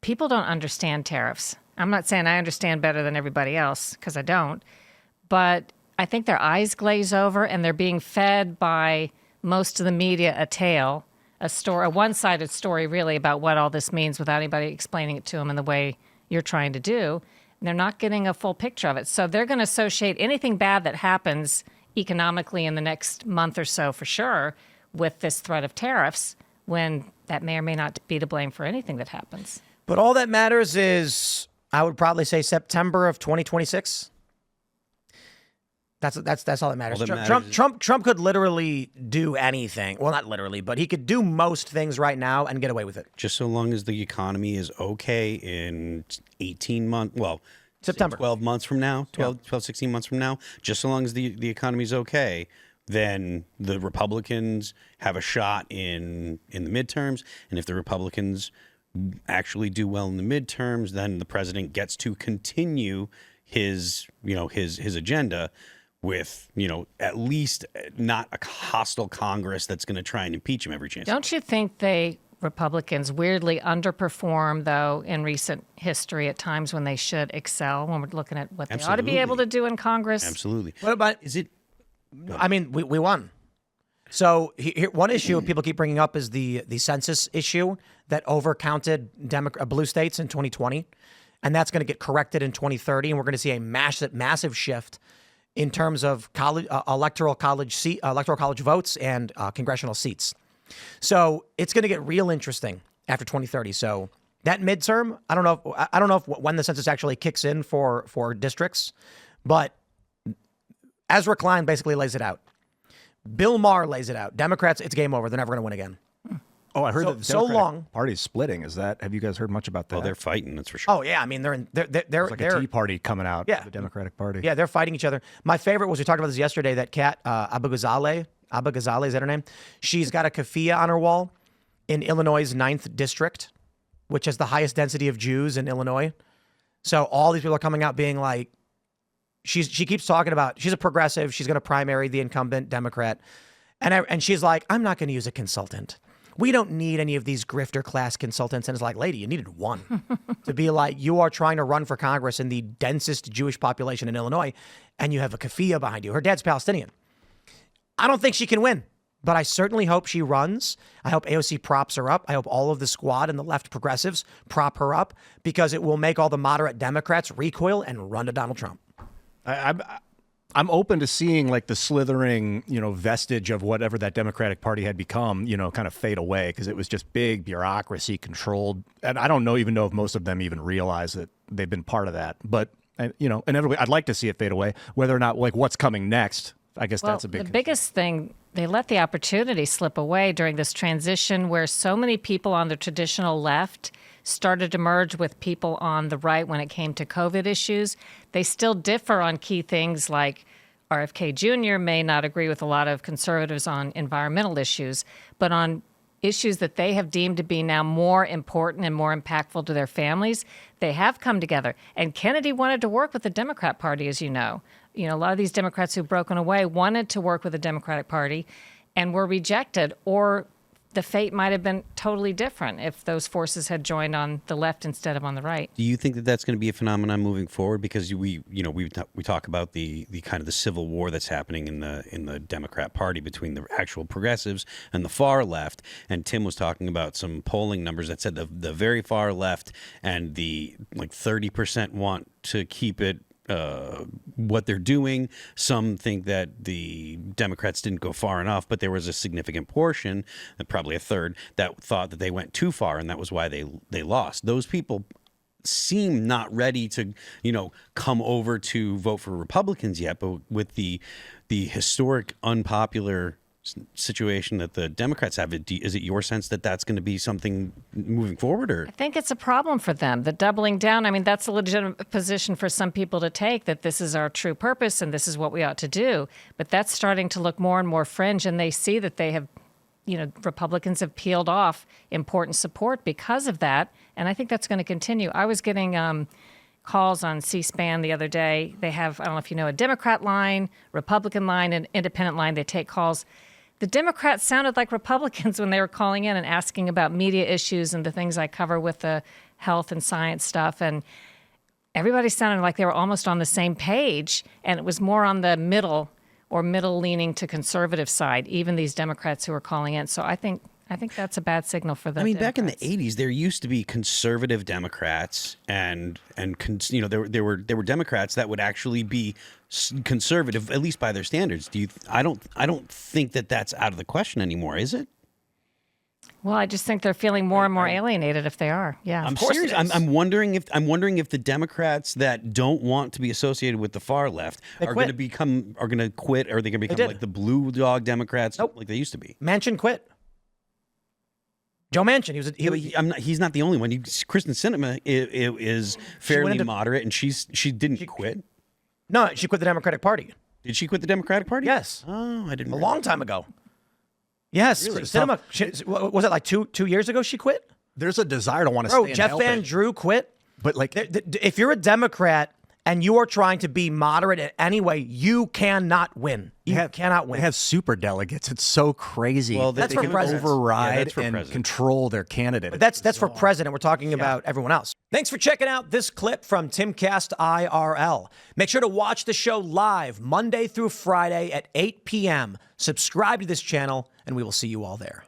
people don't understand tariffs. I'm not saying I understand better than everybody else, because I don't. But I think their eyes glaze over, and they're being fed by most of the media a one-sided story really about what all this means without anybody explaining it to them in the way you're trying to do. And they're not getting a full picture of it. So they're going to associate anything bad that happens economically in the next month or so for sure with this threat of tariffs, when that may or may not be to blame for anything that happens. But all that matters is, I would probably say, September of 2026. That's all that matters. Trump could literally do anything. Well, not literally, but he could do most things right now and get away with it. Just so long as the economy is okay in 18 months, well, September. 12 months from now, 16 months from now, just so long as the economy is okay, then the Republicans have a shot in the midterms. And if the Republicans actually do well in the midterms, then the president gets to continue his agenda with, at least not a hostile Congress that's going to try and impeach him every chance. Don't you think Republicans weirdly underperform, though, in recent history at times when they should excel, when we're looking at what they ought to be able to do in Congress? Absolutely. What about, I mean, we won. So here, one issue people keep bringing up is the census issue that overcounted blue states in 2020. And that's going to get corrected in 2030. And we're going to see a massive shift in terms of electoral college votes and congressional seats. So it's going to get real interesting after 2030. So that midterm, I don't know if when the census actually kicks in for districts, but Ezra Klein basically lays it out. Bill Maher lays it out. Democrats, it's game over. They're never going to win again. Oh, I heard that the Democratic Party's splitting. Have you guys heard much about that? Oh, they're fighting, that's for sure. Oh, yeah. I mean, they're like a Tea Party coming out of the Democratic Party. Yeah, they're fighting each other. My favorite was, we talked about this yesterday, that cat, Abba Ghazaleh, is that her name? She's got a keffiyeh on her wall in Illinois' 9th district, which has the highest density of Jews in Illinois. So all these people are coming out being like, she keeps talking about, she's a progressive, she's going to primary the incumbent Democrat. And she's like, I'm not going to use a consultant. We don't need any of these grifter class consultants. And it's like, lady, you needed one to be like, you are trying to run for Congress in the densest Jewish population in Illinois, and you have a keffiyeh behind you. Her dad's Palestinian. I don't think she can win, but I certainly hope she runs. I hope AOC props her up. I hope all of the squad and the left progressives prop her up, because it will make all the moderate Democrats recoil and run to Donald Trump. I'm open to seeing like the slithering, vestige of whatever that Democratic Party had become, kind of fade away, because it was just big bureaucracy controlled. And I don't even know if most of them even realize that they've been part of that. But, inevitably, I'd like to see it fade away. Whether or not, like, what's coming next, I guess that's a big concern. Biggest thing, they let the opportunity slip away during this transition where so many people on the traditional left started to merge with people on the right when it came to COVID issues. They still differ on key things, like RFK Jr. may not agree with a lot of conservatives on environmental issues, but on issues that they have deemed to be now more important and more impactful to their families, they have come together. And Kennedy wanted to work with the Democrat Party, as you know. A lot of these Democrats who've broken away wanted to work with the Democratic Party and were rejected, or the fate might have been totally different if those forces had joined on the left instead of on the right. Do you think that that's going to be a phenomenon moving forward? Because we talk about the kind of the civil war that's happening in the Democrat Party between the actual progressives and the far left. And Tim was talking about some polling numbers that said the very far left and the 30% want to keep it what they're doing. Some think that the Democrats didn't go far enough, but there was a significant portion, probably a third, that thought that they went too far, and that was why they lost. Those people seem not ready to, come over to vote for Republicans yet, but with the historic unpopular situation that the Democrats have, is it your sense that that's going to be something moving forward? Or I think it's a problem for them. The doubling down, I mean, that's a legitimate position for some people to take, that this is our true purpose and this is what we ought to do. But that's starting to look more and more fringe, and they see that they have, Republicans have peeled off important support because of that. And I think that's going to continue. I was getting calls on C-SPAN the other day. They have, I don't know if you know, a Democrat line, Republican line, and independent line. They take calls. The Democrats sounded like Republicans when they were calling in and asking about media issues and the things I cover with the health and science stuff, and everybody sounded like they were almost on the same page, and it was more on the middle or middle-leaning to conservative side, even these Democrats who were calling in. So I think that's a bad signal for the back in the Democrats. 80s, there used to be conservative Democrats, and there were Democrats that would actually be conservative, at least by their standards. I don't think that that's out of the question anymore, is it? Well, I just think they're feeling more and more alienated if they are. Yeah. I'm course serious. it is. I'm wondering if the Democrats that don't want to be associated with the far left are going to quit, or are they going to become did. like the blue dog Democrats like they used to be? Manchin quit. Joe Manchin. He's not the only one. Kristen Sinema is fairly into- moderate, and she didn't quit. No, she quit the Democratic Party. Did she quit the Democratic Party? Yes. Oh, I didn't. A long time ago. Yes, Really? Sinema. Was it like two years ago she quit? There's a desire to want to Bro, stay and Jeff help Van it. Drew quit. But like, If you're a Democrat and you are trying to be moderate in any way, you cannot win. You cannot win. They have super delegates. It's so crazy. Well, that that's they for can presidents. Yeah, override that's for and president. control their candidate. But that's for president. We're talking about everyone else. Thanks for checking out this clip from Timcast IRL. Make sure to watch the show live Monday through Friday at 8 p.m. Subscribe to this channel, and we will see you all there.